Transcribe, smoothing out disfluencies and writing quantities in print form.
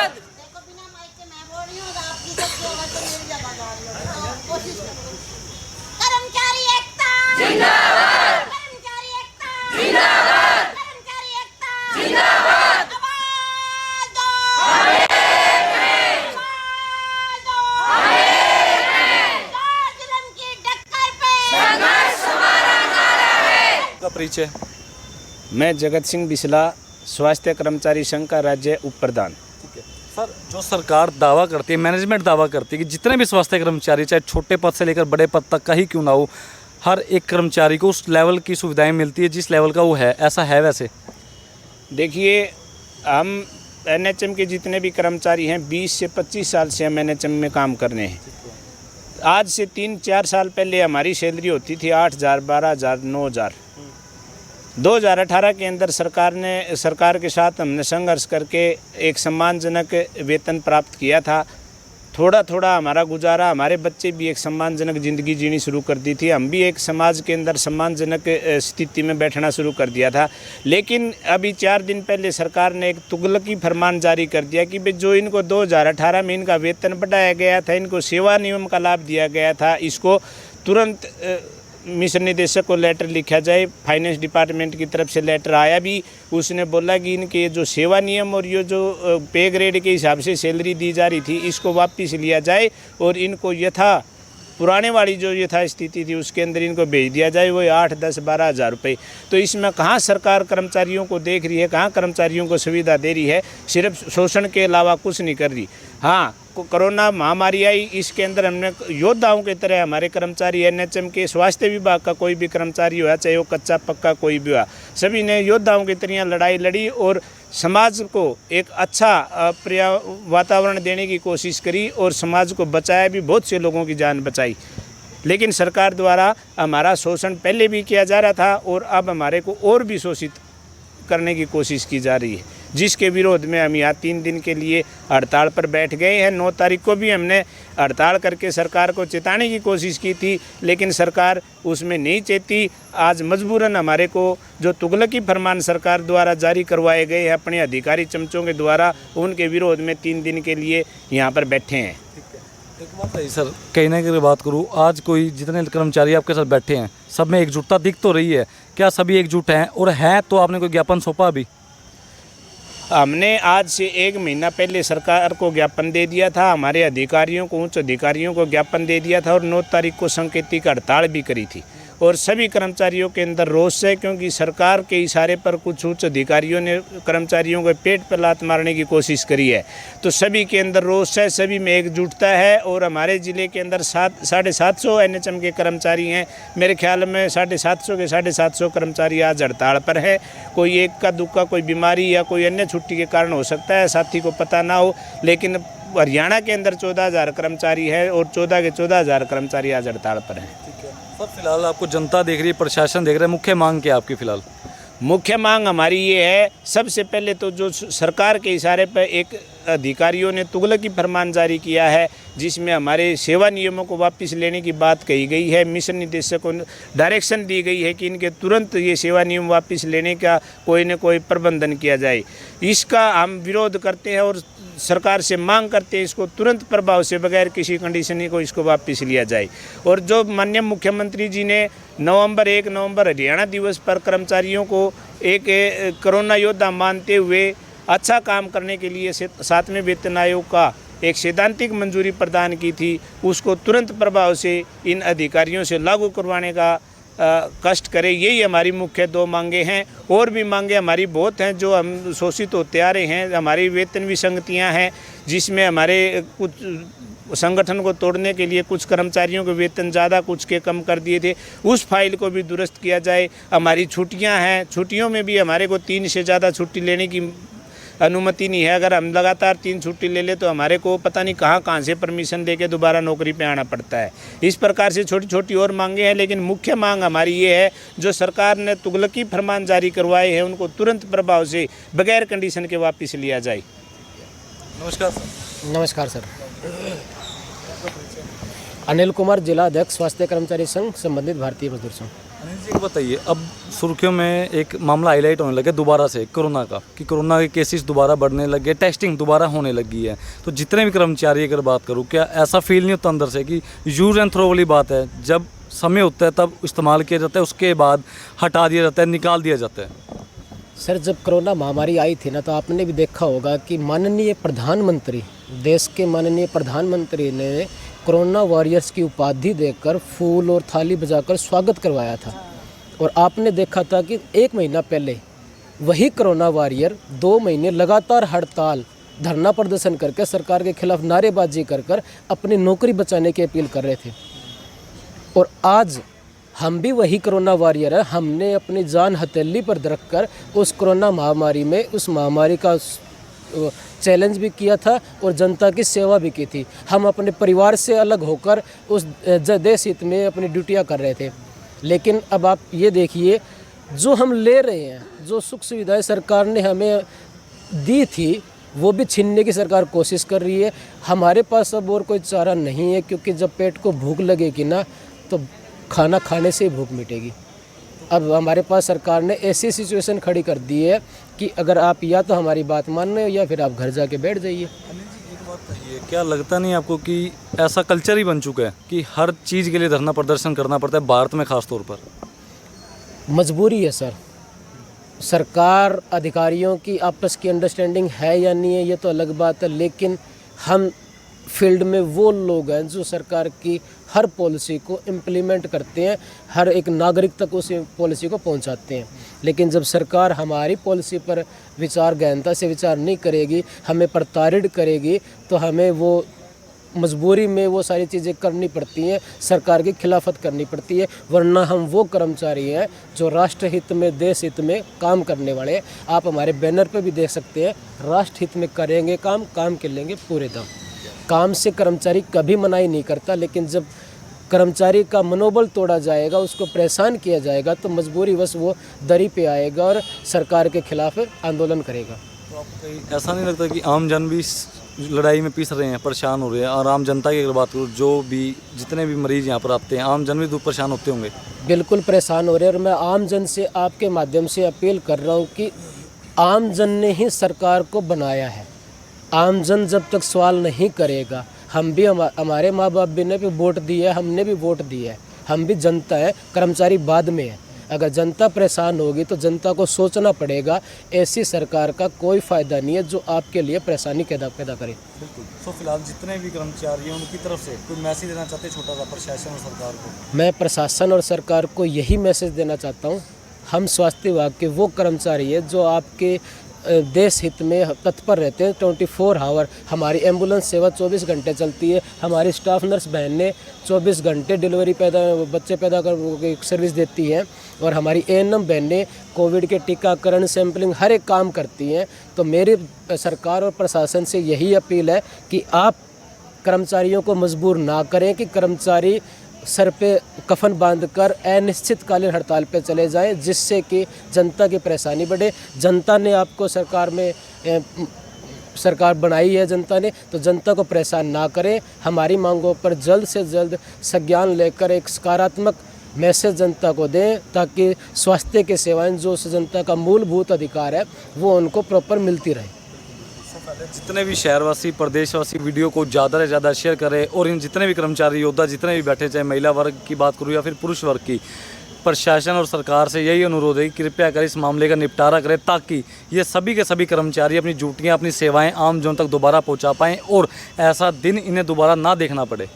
देखो बिना माइक के मैं बोल रही हूँ और आपकी सबकी आवाज तो मेरी जगह जा रही है, तो कोशिश करो। कर्मचारी एकता जिंदाबाद, कर्मचारी एकता जिंदाबाद, कर्मचारी एकता जिंदाबाद। आवाज दो, हम एक हैं, आवाज दो, हम एक हैं। लाल जुल्म की टक्कर पे संघर्ष हमारा नारा है। का परिचय। मैं जगत सिंह बिसला, स्वास्थ्य कर्मचारी संघ का राज्य उप प्रधान। ठीक है सर, जो सरकार दावा करती है, मैनेजमेंट दावा करती है कि जितने भी स्वास्थ्य कर्मचारी, चाहे छोटे पद से लेकर बड़े पद तक का ही क्यों ना हो, हर एक कर्मचारी को उस लेवल की सुविधाएं मिलती है जिस लेवल का वो है, ऐसा है वैसे? देखिए, हम एनएचएम के जितने भी कर्मचारी हैं 20 से 25 साल से हम एनएचएम में काम कर रहे हैं। आज से 3-4 साल पहले हमारी सैलरी होती थी 8,000, 12,000, 9,000। 2018 के अंदर सरकार के साथ हमने संघर्ष करके एक सम्मानजनक वेतन प्राप्त किया था। थोड़ा थोड़ा हमारा गुजारा, हमारे बच्चे भी एक सम्मानजनक ज़िंदगी जीनी शुरू कर दी थी, हम भी एक समाज के अंदर सम्मानजनक स्थिति में बैठना शुरू कर दिया था। लेकिन अभी 4 दिन पहले सरकार ने एक तुगलकी फरमान जारी कर दिया कि भाई जो इनको 2018 में इनका वेतन बढ़ाया गया था, इनको सेवा नियम का लाभ दिया गया था, इसको तुरंत मिशन निदेशक को लेटर लिखा जाए। फाइनेंस डिपार्टमेंट की तरफ से लेटर आया भी, उसने बोला कि इनके जो सेवा नियम और ये जो पे ग्रेड के हिसाब से सैलरी दी जा रही थी, इसको वापस लिया जाए और इनको यथा पुराने वाली जो यथा स्थिति थी उसके अंदर इनको भेज दिया जाए, वो 8, 10, 12 हज़ार रुपये। तो इसमें कहाँ सरकार कर्मचारियों को देख रही है, कहाँ कर्मचारियों को सुविधा दे रही है, सिर्फ शोषण के अलावा कुछ नहीं कर रही। हाँ, कोरोना महामारी आई, इसके अंदर हमने योद्धाओं की तरह हमारे कर्मचारी एनएचएम के स्वास्थ्य विभाग का कोई भी कर्मचारी हुआ, चाहे वो कच्चा पक्का कोई भी हुआ, सभी ने योद्धाओं की तरह लड़ाई लड़ी और समाज को एक अच्छा वातावरण देने की कोशिश करी और समाज को बचाया भी, बहुत से लोगों की जान बचाई। लेकिन सरकार द्वारा हमारा शोषण पहले भी किया जा रहा था और अब हमारे को और भी शोषित करने की कोशिश की जा रही है, जिसके विरोध में हम यहाँ 3 दिन के लिए हड़ताल पर बैठ गए हैं। 9 तारीख को भी हमने हड़ताल करके सरकार को चेताने की कोशिश की थी, लेकिन सरकार उसमें नहीं चेती। आज मजबूरन हमारे को जो तुगलकी फरमान सरकार द्वारा जारी करवाए गए हैं अपने अधिकारी चमचों के द्वारा, उनके विरोध में 3 दिन के लिए यहाँ पर बैठे हैं। एक बात है सर, कहीं ना कहीं बात करूँ, आज कोई जितने कर्मचारी आपके साथ बैठे हैं सब में एकजुटता दिख तो रही है, क्या सभी एकजुट हैं? और है तो आपने कोई ज्ञापन सौंपा अभी? हमने आज से 1 महीना पहले सरकार को ज्ञापन दे दिया था, हमारे अधिकारियों को, उच्च अधिकारियों को ज्ञापन दे दिया था और 9 तारीख को सांकेतिक हड़ताल भी करी थी। और सभी कर्मचारियों के अंदर रोष है, क्योंकि सरकार के इशारे पर कुछ उच्च अधिकारियों ने कर्मचारियों को पेट पर लात मारने की कोशिश करी है। तो सभी के अंदर रोष है, सभी में एकजुटता है। और हमारे ज़िले के अंदर 750 एनएचएम के कर्मचारी हैं। मेरे ख्याल में 750 के 750 कर्मचारी आज हड़ताल पर है। कोई एक का दुक्का कोई बीमारी या कोई अन्य छुट्टी के कारण हो सकता है, साथी को पता ना हो, लेकिन हरियाणा के अंदर 14,000 कर्मचारी है और 14 के 14,000 कर्मचारी आज हड़ताल पर हैं। सर, फिलहाल आपको जनता देख रही है, प्रशासन देख रहा है, मुख्य मांग क्या है आपकी फिलहाल? मुख्य मांग हमारी ये है, सबसे पहले तो जो सरकार के इशारे पर एक अधिकारियों ने तुगलकी फरमान जारी किया है, जिसमें हमारे सेवा नियमों को वापस लेने की बात कही गई है। मिशन निदेशक को डायरेक्शन दी गई है कि इनके तुरंत ये सेवा नियम वापस लेने का कोई न कोई प्रबंधन किया जाए। इसका हम विरोध करते हैं और सरकार से मांग करते हैं इसको तुरंत प्रभाव से बगैर किसी कंडीशन को इसको वापस लिया जाए। और जो माननीय मुख्यमंत्री जी ने 1 नवंबर हरियाणा दिवस पर कर्मचारियों को एक कोरोना योद्धा मानते हुए अच्छा काम करने के लिए 7वें वेतन आयोग का एक सैद्धांतिक मंजूरी प्रदान की थी, उसको तुरंत प्रभाव से इन अधिकारियों से लागू करवाने का कष्ट करें। यही हमारी मुख्य 2 मांगे हैं। और भी मांगे हमारी बहुत हैं जो हम शोषित होते आ रहे हैं। हमारी वेतन विसंगतियां हैं, जिसमें हमारे कुछ संगठन को तोड़ने के लिए कुछ कर्मचारियों के वेतन ज़्यादा, कुछ के कम कर दिए थे, उस फाइल को भी दुरुस्त किया जाए। हमारी छुट्टियां हैं, छुट्टियों में भी हमारे को 3 से ज़्यादा छुट्टी लेने की अनुमति नहीं है। अगर हम लगातार 3 छुट्टी ले ले तो हमारे को पता नहीं कहाँ से परमिशन देके दोबारा नौकरी पे आना पड़ता है। इस प्रकार से छोटी छोटी और मांगे हैं, लेकिन मुख्य मांग हमारी ये है, जो सरकार ने तुगलकी फरमान जारी करवाए हैं उनको तुरंत प्रभाव से बगैर कंडीशन के वापस लिया जाए। नमस्कार सर। नमस्कार सर। अनिल कुमार, जिला अध्यक्ष स्वास्थ्य कर्मचारी संघ, संबंधित भारतीय मजदूर संघ। जी एक बताइए, अब सुर्खियों में एक मामला हाईलाइट होने लगे दोबारा से कोरोना का, कि कोरोना के केसेस दोबारा बढ़ने लगे, टेस्टिंग दोबारा होने लगी है। तो जितने भी कर्मचारी अगर बात करूँ, क्या ऐसा फील नहीं होता अंदर से कि यूज एंड थ्रो वाली बात है, जब समय होता है तब इस्तेमाल किया जाता है, उसके बाद हटा दिया जाता है, निकाल दिया जाता है? सर, जब कोरोना महामारी आई थी ना, तो आपने भी देखा होगा कि माननीय प्रधानमंत्री, देश के माननीय प्रधानमंत्री ने कोरोना वॉरियर्स की उपाधि देकर फूल और थाली बजाकर स्वागत करवाया था। और आपने देखा था कि 1 महीना पहले वही कोरोना वॉरियर 2 महीने लगातार हड़ताल, धरना प्रदर्शन करके सरकार के खिलाफ नारेबाजी कर अपनी नौकरी बचाने की अपील कर रहे थे। और आज हम भी वही कोरोना वॉरियर है। हमने अपनी जान हथेली पर रख कर उस कोरोना महामारी में, उस महामारी का चैलेंज भी किया था और जनता की सेवा भी की थी। हम अपने परिवार से अलग होकर उस देश हित में अपनी ड्यूटियां कर रहे थे। लेकिन अब आप ये देखिए, जो हम ले रहे हैं, जो सुख सुविधाएं सरकार ने हमें दी थी, वो भी छीनने की सरकार कोशिश कर रही है। हमारे पास अब और कोई चारा नहीं है, क्योंकि जब पेट को भूख लगेगी ना, तो खाना खाने से ही भूख मिटेगी। अब हमारे पास सरकार ने ऐसी सिचुएशन खड़ी कर दी है कि अगर आप या तो हमारी बात मान रहे हो या फिर आप घर जाके बैठ जाइए। एक बात कहिए, क्या लगता नहीं आपको कि ऐसा कल्चर ही बन चुका है कि हर चीज़ के लिए धरना प्रदर्शन करना पड़ता है, भारत में खास तौर पर? मजबूरी है सर। सरकार अधिकारियों की आपस की अंडरस्टैंडिंग है या नहीं है, ये तो अलग बात है, लेकिन हम फील्ड में वो लोग हैं जो सरकार की हर पॉलिसी को इम्प्लीमेंट करते हैं, हर एक नागरिक तक उस पॉलिसी को पहुंचाते हैं। लेकिन जब सरकार हमारी पॉलिसी पर विचार गहनता से विचार नहीं करेगी, हमें प्रताड़ित करेगी, तो हमें वो मजबूरी में वो सारी चीज़ें करनी पड़ती हैं, सरकार की खिलाफत करनी पड़ती है। वरना हम वो कर्मचारी हैं जो राष्ट्र हित में, देश हित में काम करने वाले हैं। आप हमारे बैनर पर भी देख सकते हैं, राष्ट्र हित में करेंगे काम, काम के लेंगे पूरे दम। काम से कर्मचारी कभी मनाही नहीं करता, लेकिन जब कर्मचारी का मनोबल तोड़ा जाएगा, उसको परेशान किया जाएगा, तो मजबूरीवश वो दरी पे आएगा और सरकार के खिलाफ आंदोलन करेगा। तो आपको कहीं ऐसा नहीं लगता कि आम जन भी इस लड़ाई में पिस रहे हैं, परेशान हो रहे हैं? और आम जनता की अगर बात करूँ, जो भी जितने भी मरीज़ यहाँ पर आते हैं, आम जन भी परेशान होते होंगे? बिल्कुल परेशान हो रहे हैं। और मैं आम जन से आपके माध्यम से अपील कर रहा हूँ कि आम जन ने ही सरकार को बनाया है। आम जन जब तक सवाल नहीं करेगा, हम भी हमारे माँ बाप भी ने भी वोट दिया है, हमने भी वोट दिया है, हम भी जनता है, कर्मचारी बाद में है। अगर जनता परेशान होगी तो जनता को सोचना पड़ेगा। ऐसी सरकार का कोई फ़ायदा नहीं है जो आपके लिए परेशानी पैदा करे। बिल्कुल। तो फिलहाल जितने भी कर्मचारी हैं उनकी तरफ से कोई मैसेज देना चाहते हैं छोटा सा प्रशासन और सरकार को? मैं प्रशासन और सरकार को यही मैसेज देना चाहता हूँ, हम स्वास्थ्य विभाग के वो कर्मचारी हैं जो आपके देश हित में तत्पर रहते हैं। 24 आवर हमारी एम्बुलेंस सेवा 24 घंटे चलती है। हमारी स्टाफ नर्स बहनें 24 घंटे डिलीवरी बच्चे पैदा कर सर्विस देती हैं। और हमारी ANM बहनें कोविड के टीकाकरण, सैंपलिंग हर एक काम करती हैं। तो मेरी सरकार और प्रशासन से यही अपील है कि आप कर्मचारियों को मजबूर ना करें कि कर्मचारी सर पे कफन बांधकर अनिश्चितकालीन हड़ताल पे चले जाएं, जिससे कि जनता की परेशानी बढ़े। जनता ने आपको सरकार बनाई है जनता ने, तो जनता को परेशान ना करें। हमारी मांगों पर जल्द से जल्द संज्ञान लेकर एक सकारात्मक मैसेज जनता को दें, ताकि स्वास्थ्य की सेवाएं जो जनता का मूलभूत अधिकार है वो उनको प्रॉपर मिलती रहे। जितने भी शहरवासी, प्रदेशवासी वीडियो को ज़्यादा से ज़्यादा शेयर करें, और इन जितने भी कर्मचारी योद्धा जितने भी बैठे, चाहे महिला वर्ग की बात करूँ या फिर पुरुष वर्ग की, प्रशासन और सरकार से यही अनुरोध है कि कृपया कर इस मामले का निपटारा करें, ताकि ये सभी के सभी कर्मचारी अपनी ड्यूटियाँ, अपनी सेवाएं आम जन तक दोबारा पहुंचा पाएं और ऐसा दिन इन्हें दोबारा ना देखना पड़े।